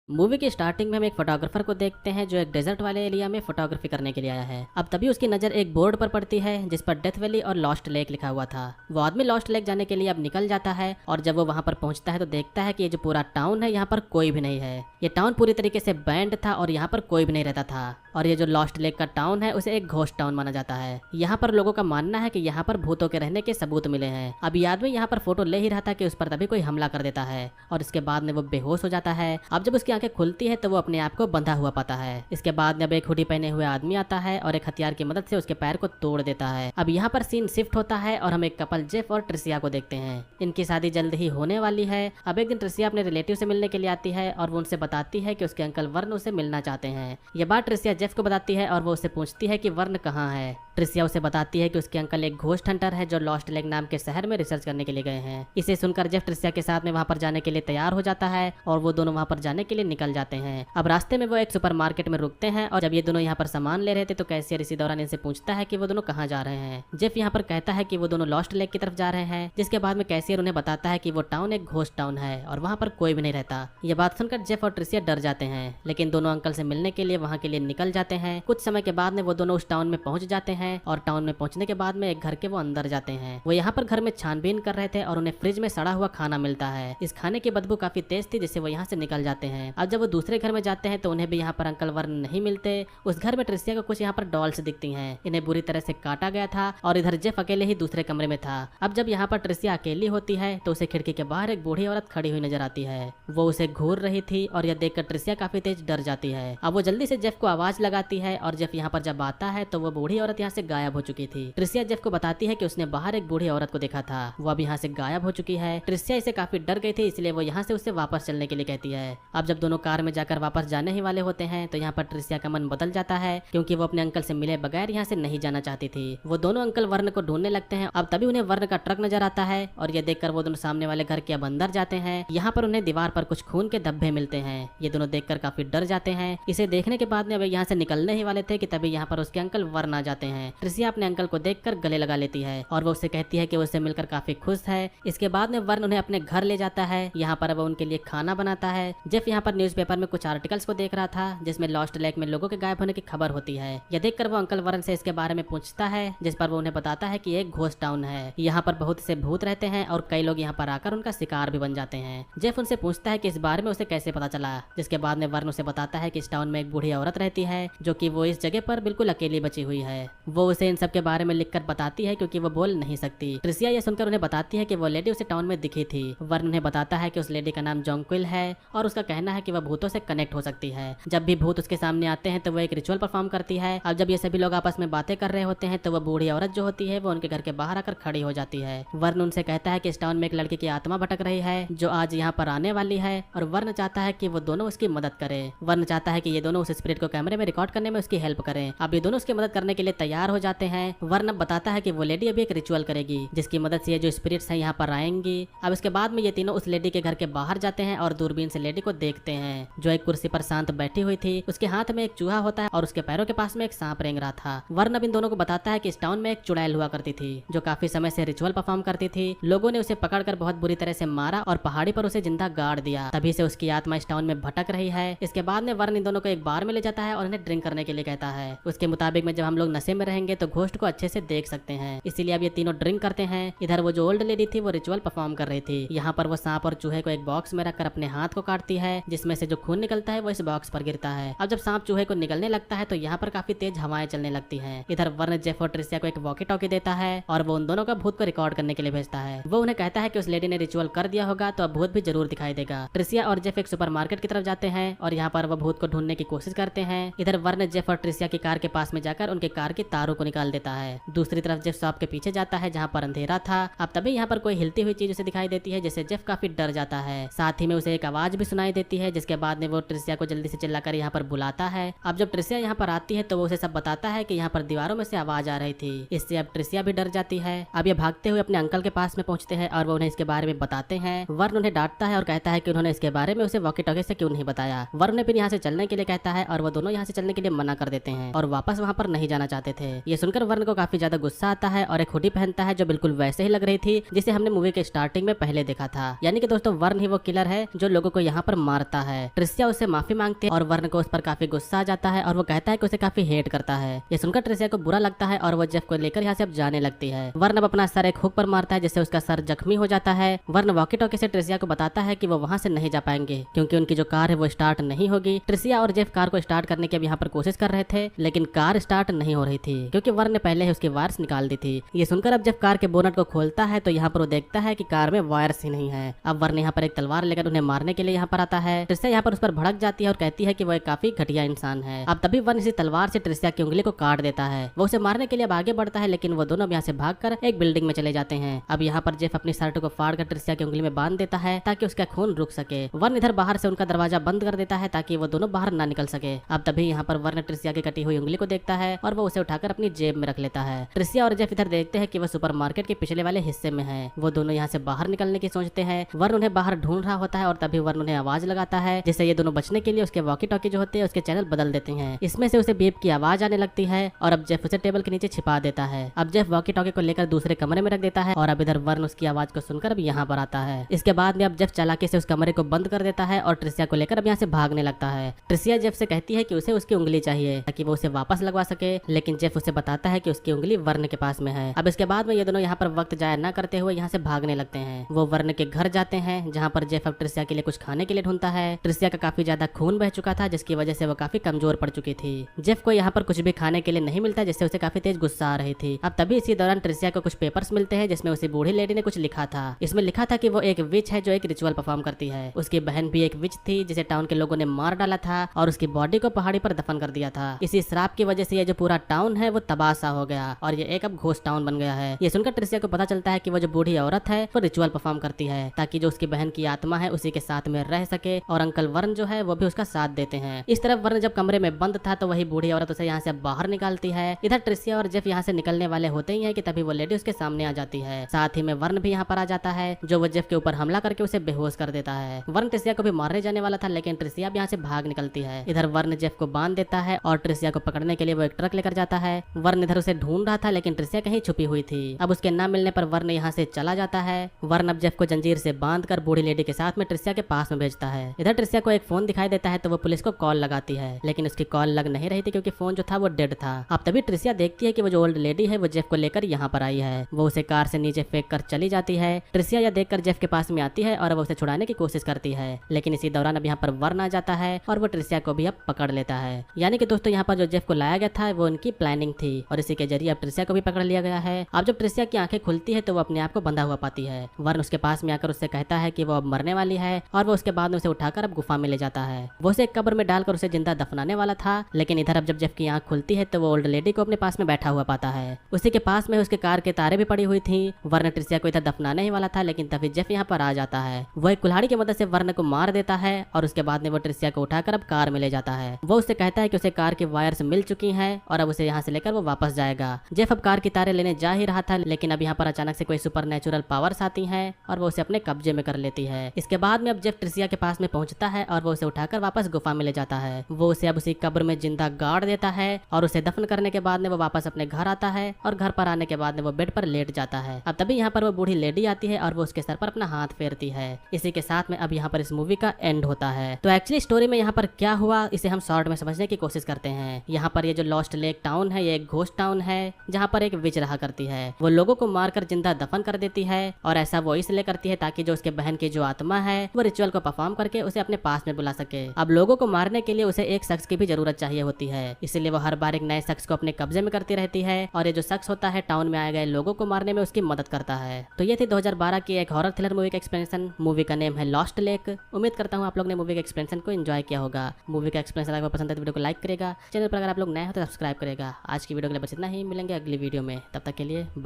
Movie की starting में हम एक फोटोग्राफर को देखते हैं जो एक डेजर्ट वाले एरिया में फोटोग्राफी करने के लिए आया है। अब तभी उसकी नज़र एक बोर्ड पर पड़ती है जिस पर डेथ वैली और लॉस्ट लेक लिखा हुआ था। वो आदमी लॉस्ट लेक जाने के लिए अब निकल जाता है और जब वो वहां पर पहुंचता है तो देखता है कि ये जो पूरा टाउन है यहाँ पर कोई भी नहीं है। ये टाउन पूरी तरीके से बैंड था और यहाँ पर कोई भी नहीं रहता था। और ये जो लॉस्ट लेक का टाउन है उसे एक घोस्ट टाउन माना जाता है। यहाँ पर लोगों का मानना है कि यहाँ पर भूतों के रहने के सबूत मिले हैं। अब ये आदमी यहाँ पर फोटो ले ही रहा था कि उस पर तभी कोई हमला कर देता है और इसके बाद में वो बेहोश हो जाता है। अब जब उसकी आंखें खुलती है तो वो अपने आप को बंधा हुआ पाता है। इसके बाद में अब एक हुडी पहने हुए आदमी आता है और एक हथियार की मदद से उसके पैर को तोड़ देता है। अब यहाँ पर सीन शिफ्ट होता है और हम एक कपल जेफ और ट्रिसिया को देखते हैं। इनकी शादी जल्द ही होने वाली है। अब एक दिन ट्रिसिया अपने रिलेटिव से मिलने के लिए आती है और वो उनसे बताती है कि उसके अंकल वर्ण उसे मिलना चाहते हैं। ये बात ट्रिसिया जेफ को बताती है और वो उससे पूछती है कि वर्ण कहाँ है। ट्रिसिया उसे बताती है कि उसके अंकल एक घोस्ट हंटर है जो लॉस्ट लेक नाम के शहर में रिसर्च करने के लिए गए हैं। इसे सुनकर जेफ ट्रिसिया के साथ में वहां पर जाने के लिए तैयार हो जाता है और वो दोनों वहां पर जाने के लिए निकल जाते हैं। अब रास्ते में वो एक सुपरमार्केट में रुकते हैं और जब ये दोनों यहाँ पर सामान ले रहे थे तो कैशियर इसी दौरान इनसे पूछता है कि वो दोनों कहाँ जा रहे हैं। जेफ यहाँ पर कहता है कि वो दोनों लॉस्ट लेक की तरफ जा रहे हैं, जिसके बाद में कैशियर उन्हें बताता है कि वो टाउन एक घोस्ट टाउन है और वहाँ पर कोई भी नहीं रहता। ये बात सुनकर जेफ और ट्रिसिया डर जाते हैं, लेकिन दोनों अंकल से मिलने के लिए वहाँ के लिए निकल जाते हैं। कुछ समय के बाद में वो दोनों उस टाउन में पहुंच जाते हैं और टाउन में पहुंचने के बाद में एक घर के वो अंदर जाते हैं। वो यहाँ पर घर में छानबीन कर रहे थे और उन्हें फ्रिज में सड़ा हुआ खाना मिलता है। इस खाने की बदबू काफी तेज थी जिससे वो यहाँ से निकल जाते हैं। अब जब वो दूसरे घर में जाते हैं तो उन्हें भी यहाँ पर अंकल वर्ण नहीं मिलते। उस घर में ट्रिसिया को कुछ यहाँ पर डॉल्स दिखती हैं। इन्हें बुरी तरह से काटा गया था और इधर जेफ अकेले ही दूसरे कमरे में था। अब जब यहाँ पर ट्रिसिया अकेली होती है तो उसे खिड़की के बाहर एक बूढ़ी औरत खड़ी हुई नजर आती है। वो उसे घूर रही थी और यह देखकर ट्रिसिया काफी तेज डर जाती है। अब वो जल्दी से जेफ को आवाज लगाती है और जेफ यहाँ पर जब आता है तो वो बूढ़ी औरत यहाँ से गायब हो चुकी थी। ट्रिसिया जेफ को बताती है कि उसने बाहर एक बूढ़ी औरत को देखा था, वो अब यहाँ से गायब हो चुकी है। ट्रिसिया इसे काफी डर गई थी इसलिए वो यहाँ से उससे वापस चलने के लिए कहती है। अब जब दोनों कार में जाकर वापस जाने ही वाले होते हैं तो यहाँ पर ट्रिसिया का मन बदल जाता है क्योंकि वो अपने अंकल से मिले बगैर यहाँ से नहीं जाना चाहती थी। वो दोनों अंकल वर्ण को ढूंढने लगते हैं। अब तभी उन्हें वर्ण का ट्रक नजर आता है और ये देखकर वो दोनों सामने वाले घर के अब अंदर जाते हैं। यहाँ पर उन्हें दीवार पर कुछ खून के धब्बे मिलते हैं। ये दोनों देखकर काफी डर जाते हैं। इसे देखने के बाद में वे यहाँ से निकलने ही वाले थे कि तभी यहाँ पर उसके अंकल वर्ण आ जाते हैं। ट्रिसिया अपने अंकल को देखकर गले लगा लेती है और वो उससे कहती है कि वो उससे मिलकर काफी खुश है। इसके बाद में वर्ण उन्हें अपने घर ले जाता है। यहाँ पर वो उनके लिए खाना बनाता है। जेफ यहाँ पर न्यूज़पेपर में कुछ आर्टिकल्स को देख रहा था जिसमें लॉस्ट लेक में लोगों के गायब होने की खबर होती है। यह देखकर वो अंकल वर्ण से इसके बारे में पूछता है जिस पर वो उन्हें बताता है कि एक घोस्ट टाउन है। यहाँ पर बहुत से भूत रहते हैं और कई लोग यहाँ पर आकर उनका शिकार भी बन जाते हैं। जेफ उनसे पूछता है कि इस बारे में उसे कैसे पता चला, जिसके बाद में वर्ण उसे बताता है कि इस टाउन में एक बूढ़ी औरत रहती है जो कि वो इस जगह पर बिल्कुल अकेली बची हुई है। वो उसे इन सब के बारे में लिखकर बताती है क्योंकि वो बोल नहीं सकती। ट्रिसिया यह सुनकर उन्हें बताती है कि वो लेडी उसे टाउन में दिखी थी। वर्ण उन्हें बताता है कि उस लेडी का नाम जोंक्विल है और उसका कहना है कि वह भूतों से कनेक्ट हो सकती है। जब भी भूत उसके सामने आते हैं तो वो एक रिचुअल परफॉर्म करती है। अब जब ये सभी लोग आपस में बातें कर रहे होते हैं तो वो बूढ़ी औरत जो होती है वो उनके घर के बाहर आकर खड़ी हो जाती है। वर्ण उनसे कहता है कि इस टाउन में एक लड़की की आत्मा भटक रही है जो आज यहाँ पर आने वाली है और वर्ण चाहता है कि वो दोनों उसकी मदद करें। वर्ण चाहता है कि ये दोनों उस स्पिरिट को कैमरे में रिकॉर्ड करने में उसकी हेल्प करें। अब ये दोनों उसकी मदद करने के लिए तैयार हो जाते हैं। वर्ण बताता है कि वो लेडी अभी एक रिचुअल करेगी जिसकी मदद से ये जो स्पिरिट्स हैं यहाँ पर आएंगी। अब इसके बाद में ये तीनों उस लेडी के घर के बाहर जाते हैं और दूरबीन से लेडी को देखते हैं जो एक कुर्सी पर शांत बैठी हुई थी। उसके हाथ में एक चूहा होता है और उसके पैरों के पास में एक सांप रेंग रहा था। वर्ण अब इन दोनों को बताता है कि इस टाउन में एक चुड़ैल हुआ करती थी जो काफी समय से रिचुअल परफॉर्म करती थी। लोगों ने उसे पकड़कर बहुत बुरी तरह से मारा और पहाड़ी पर उसे जिंदा गाड़ दिया। तभी से उसकी आत्मा इस टाउन में भटक रही है। इसके बाद में वर्ण इन दोनों को एक बार में ले जाता है और उन्हें ड्रिंक करने के लिए कहता है। उसके मुताबिक में जब हम लोग नशे में रहेंगे तो घोस्ट को अच्छे से देख सकते हैं, इसीलिए अब ये तीनों ड्रिंक करते हैं। इधर वो जो ओल्ड लेडी थी वो रिचुअल परफॉर्म कर रही थी। यहाँ पर वो सांप और चूहे को एक बॉक्स में रखकर अपने हाथ को काटती है जिसमें से जो खून निकलता है वो इस बॉक्स पर गिरता है। अब जब सांप चूहे को निकलने लगता है तो यहाँ पर काफी तेज हवाएं चलने लगती हैं। इधर वर्ण जेफ और ट्रिसिया को एक वॉकी टॉकी देता है और वो उन दोनों का भूत को रिकॉर्ड करने के लिए भेजता है। वो उन्हें कहता है कि उस लेडी ने रिचुअल कर दिया होगा तो अब भूत भी जरूर दिखाई देगा। ट्रिसिया और जेफ एक सुपरमार्केट की तरफ जाते हैं और यहाँ पर वो भूत को ढूंढने की कोशिश करते हैं। इधर वर्ण जेफ और ट्रिसिया की कार के पास में जाकर उनके कार की तारों को निकाल देता है। दूसरी तरफ जेफ शॉप के पीछे जाता है जहाँ पर अंधेरा था। अब तभी यहाँ पर कोई हिलती हुई चीज उसे दिखाई देती है जिससे जेफ काफी डर जाता है। साथ ही में उसे एक आवाज भी सुनाई देती है जिसके बाद में वो ट्रिसिया को जल्दी से चिल्लाकर यहाँ पर बुलाता है। अब जब ट्रिसिया यहाँ पर आती है तो वो उसे सब बताता है कि यहाँ पर दीवारों में से आवाज आ रही थी। इससे अब ट्रिसिया भी डर जाती है। अब ये भागते हुए अपने अंकल के पास में पहुंचते हैं और वो उन्हें इसके बारे में बताते हैं। वर्ण उन्हें डांटता है और कहता है कि उन्होंने इसके बारे में उसे वॉकी टॉकी से क्यों नहीं बताया। वर्ण फिर यहाँ से चलने के लिए कहता है और वो दोनों यहाँ से चलने के लिए मना कर देते हैं और वापस वहाँ पर नहीं जाना चाहते थे। ये सुनकर वर्ण को काफी ज्यादा गुस्सा आता है और एक हुडी पहनता है जो बिल्कुल वैसे ही लग रही थी जिसे हमने मूवी के स्टार्टिंग में पहले देखा था। यानी कि दोस्तों वर्ण ही वो किलर है जो लोगों को यहाँ पर मारता है। ट्रिसिया उससे माफी मांगती है और वर्ण को उस पर काफी गुस्सा आ जाता है और वो कहता है कि उसे काफी हेट करता है। ये सुनकर ट्रिसिया को बुरा लगता है और वो जेफ को लेकर यहाँ से अब जाने लगती है। वर्ण अब अपना सर एक हुक पर मारता है जिससे उसका सर जख्मी हो जाता है। वर्ण वॉकी टॉकी से ट्रिसिया को बताता है कि वो वहाँ से नहीं जा पाएंगे क्योंकि उनकी जो कार है वो स्टार्ट नहीं होगी। ट्रिसिया और जेफ कार को स्टार्ट करने की अब यहाँ पर कोशिश कर रहे थे लेकिन कार स्टार्ट नहीं हो रही थी क्योंकि वर्ण ने पहले ही उसकी वायर्स निकाल दी थी। ये सुनकर अब जेफ कार के बोनट को खोलता है तो यहाँ पर वो देखता है कि कार में वायर्स ही नहीं है। अब वर्ण यहाँ पर एक तलवार लेकर उन्हें मारने के लिए यहाँ पर आता है। ट्रिसिया यहाँ पर उस पर भड़क जाती है और कहती है कि वो एक काफी घटिया इंसान है। अब तभी वर्ण इसी तलवार से ट्रिसिया की उंगली को काट देता है। वो उसे मारने के लिए अब आगे बढ़ता है लेकिन वो दोनों यहाँ से भागकर एक बिल्डिंग में चले जाते हैं। अब यहाँ पर जेफ अपनी शर्ट को फाड़ कर ट्रिसिया की उंगली में बांध देता है ताकि उसका खून रुक सके। वर्ण इधर बाहर से उनका दरवाजा बंद कर देता है ताकि वो दोनों बाहर ना निकल सके। अब तभी यहाँ पर वर्ण ट्रिसिया की कटी हुई उंगली को देखता है और वो उसे उठाकर अपनी जेब में रख लेता है। ट्रिसिया और जेफ इधर देखते हैं कि वो सुपरमार्केट के पिछले वाले हिस्से में है। वो दोनों यहाँ से बाहर निकलने की सोचते हैं। वर्ण उन्हें बाहर ढूंढ रहा होता है और तभी वर्ण उन्हें आवाज लगाता है जिससे ये दोनों बचने के लिए उसके वॉकी टॉकी जो होते हैं उसके चैनल बदल देते हैं। इसमें से उसे बीप की आवाज आने लगती है और अब जेफ उसे टेबल के नीचे छिपा देता है। अब जेफ वॉकी टॉकी को लेकर दूसरे कमरे में रख देता है और अब इधर वर्ण उसकी आवाज को सुनकर अब यहाँ पर आता है। इसके बाद में अब जेफ चालाकी से उस कमरे को बंद कर देता है और ट्रिसिया को लेकर अब यहाँ से भागने लगता है। ट्रिसिया जेफ से कहती है कि उसे उसकी उंगली चाहिए ताकि वो उसे वापस लगवा सके लेकिन जेफ उसे बताता है कि उसकी उंगली वर्ण के पास में है। अब इसके बाद में ये दोनों यहाँ पर वक्त जाया न करते हुए यहाँ से भागने लगते हैं। वो वर्ण के घर जाते हैं जहाँ पर जेफ अब ट्रिसिया के लिए कुछ खाने के लिए ढूंढता है। ट्रिसिया का काफी ज्यादा खून बह चुका था जिसकी वजह से वो काफी कमजोर पड़ चुकी थी। जेफ को यहाँ पर कुछ भी खाने के लिए नहीं मिलता जिससे उसे काफी तेज गुस्सा आ रही थी। अब तभी इसी दौरान ट्रिसिया को कुछ पेपर्स मिलते हैं जिसमें उसी बूढ़ी लेडी ने कुछ लिखा था। इसमें लिखा था कि वो एक विच है जो एक रिचुअल परफॉर्म करती है। उसकी बहन भी एक विच थी जिसे टाउन के लोगों ने मार डाला था और उसकी बॉडी को पहाड़ी पर दफन कर दिया था। इसी श्राप की वजह से ये जो पूरा टाउन है वो तबासा हो गया और ये एक अब घोस्ट टाउन बन गया है। ये सुनकर ट्रिसिया को पता चलता है कि वो जो बूढ़ी औरत है वो रिचुअल परफॉर्म करती है ताकि जो उसकी बहन की आत्मा है उसी के साथ में रह सके और अंकल वर्ण जो है वो भी उसका साथ देते हैं। इस तरफ वर्ण जब कमरे में बंद था तो वही बूढ़ी औरत उसे यहाँ से बाहर निकालती है। इधर ट्रिसिया और जेफ यहाँ से निकलने वाले होते ही हैं कि तभी वो लेडी उसके सामने आ जाती है। साथ ही में वर्ण भी यहाँ पर आ जाता है जो वो जेफ के ऊपर हमला करके उसे बेहोश कर देता है। वर्ण ट्रिसिया को भी मारने जाने वाला था लेकिन ट्रिसिया भी यहाँ से भाग निकलती है। इधर वर्ण जेफ को बांध देता है और ट्रिसिया को पकड़ने के लिए वो एक ट्रक लेकर जाता है। वर्ण इधर उसे ढूंढ रहा था लेकिन ट्रिसिया कहीं छुपी हुई थी। अब उसके न मिलने पर वर्ण यहाँ से चला जाता है। वर्ण अब जेफ को जंजीर से बांध कर बूढ़ी लेडी के साथ में ट्रिसिया के पास में भेजता है। इधर ट्रिसिया को एक फोन दिखाई देता है तो वो पुलिस को कॉल लगाती है लेकिन उसकी कॉल लग नहीं रही थी क्योंकि फोन जो था वो डेड था। अब तभी ट्रिसिया देखती है कि वो जो ओल्ड लेडी है वो जेफ को लेकर यहाँ पर आई है। वो उसे कार से नीचे फेंक कर चली जाती है। ट्रिसिया यह देखकर जेफ के पास में आती है और वो उसे छुड़ाने की कोशिश करती है लेकिन इसी दौरान अब यहाँ पर वर्ण आ जाता है और वो ट्रिसिया को भी अब पकड़ लेता है। यानी कि दोस्तों यहाँ पर जो जेफ को लाया गया था वो उनकी प्लानिंग थी और इसी के जरिए अब ट्रिसिया को भी पकड़ लिया गया है। अब जब ट्रिसिया की आंखें खुलती है तो वो अपने आप को बंधा हुआ पाती है। वर्ण उसके पास में आकर उससे कहता है कि वो अब मरने वाली है और वो उसके बाद में उसे उठाकर अब गुफा में ले जाता है। वो उसे एक कब्र में डालकर उसे जिंदा दफनाने वाला था लेकिन इधर अब जब जेफ की आंख खुलती है तो वो ओल्ड लेडी को अपने पास में बैठा हुआ पाता है। उसी के पास में उसके कार के तारे भी पड़ी हुई थी। वर्ण ट्रिसिया को इधर दफनाने ही वाला था लेकिन तभी जेफ यहाँ पर आ जाता है। वो एक कुल्हाड़ी की मदद से वर्ण को मार देता है और उसके बाद में वो ट्रिसिया को उठाकर अब कार में ले जाता है। वो उससे कहता है कि उसे कार की वायर्स मिल चुकी हैं और अब उसे यहाँ से लेकर वो वापस जाएगा। जेफ अब कार की तारे लेने जा ही रहा था लेकिन अब यहाँ पर अचानक से कोई सुपर नेचुरल पावर्स आती हैं और वो उसे अपने कब्जे में कर लेती है। इसके बाद में अब जेफ ट्रिसिया के पास में पहुंचता है और वो उसे उठाकर वापस गुफा में ले जाता है। वो उसे अब उसी कब्र में जिंदा गाड़ देता है और उसे दफन करने के बाद में वो वापस अपने घर आता है और घर पर आने के बाद में वो बेड पर लेट जाता है। अब तभी यहाँ पर वो बूढ़ी लेडी आती है और वो उसके सर पर अपना हाथ फेरती है। इसी के साथ में अब यहाँ पर इस मूवी का एंड होता है। तो एक्चुअली स्टोरी में यहाँ पर क्या हुआ इसे हम शॉर्ट में समझने की कोशिश करते हैं। यहाँ पर ये जो लॉस्ट लेक टाउन है ये एक घोस्ट टाउन है जहाँ पर एक विच रहा करती है। वो लोगों को मारकर जिंदा दफन कर देती है और ऐसा वो इसलिए करती है ताकि जो उसके बहन की जो आत्मा है वो रिचुअल को परफॉर्म करके उसे अपने पास में बुला सके। अब लोगों को मारने के लिए उसे एक शख्स की भी जरूरत चाहिए होती है इसलिए वो हर बार एक नए शख्स को अपने कब्जे में करती रहती है और ये जो शख्स होता है टाउन में आए गए लोगों को मारने में उसकी मदद करता है। तो ये थी 2012 की एक हॉरर थ्रिलर मूवी का एक्सप्लेनेशन। मूवी का नेम है लॉस्ट लेक। उम्मीद करता हूँ आप लोग ने मूवी के एक्सप्लेनेशन को एंजॉय किया होगा। मूवी का एक्सप्लेनेशन अगर पसंद है तो वीडियो को लाइक करेगा। चैनल पर अगर आप लोग नए हो तो सब्सक्राइब करेगा। आज की वीडियो के लिए बस इतना ही, मिलेंगे अगली वीडियो में, तब तक के लिए बाय।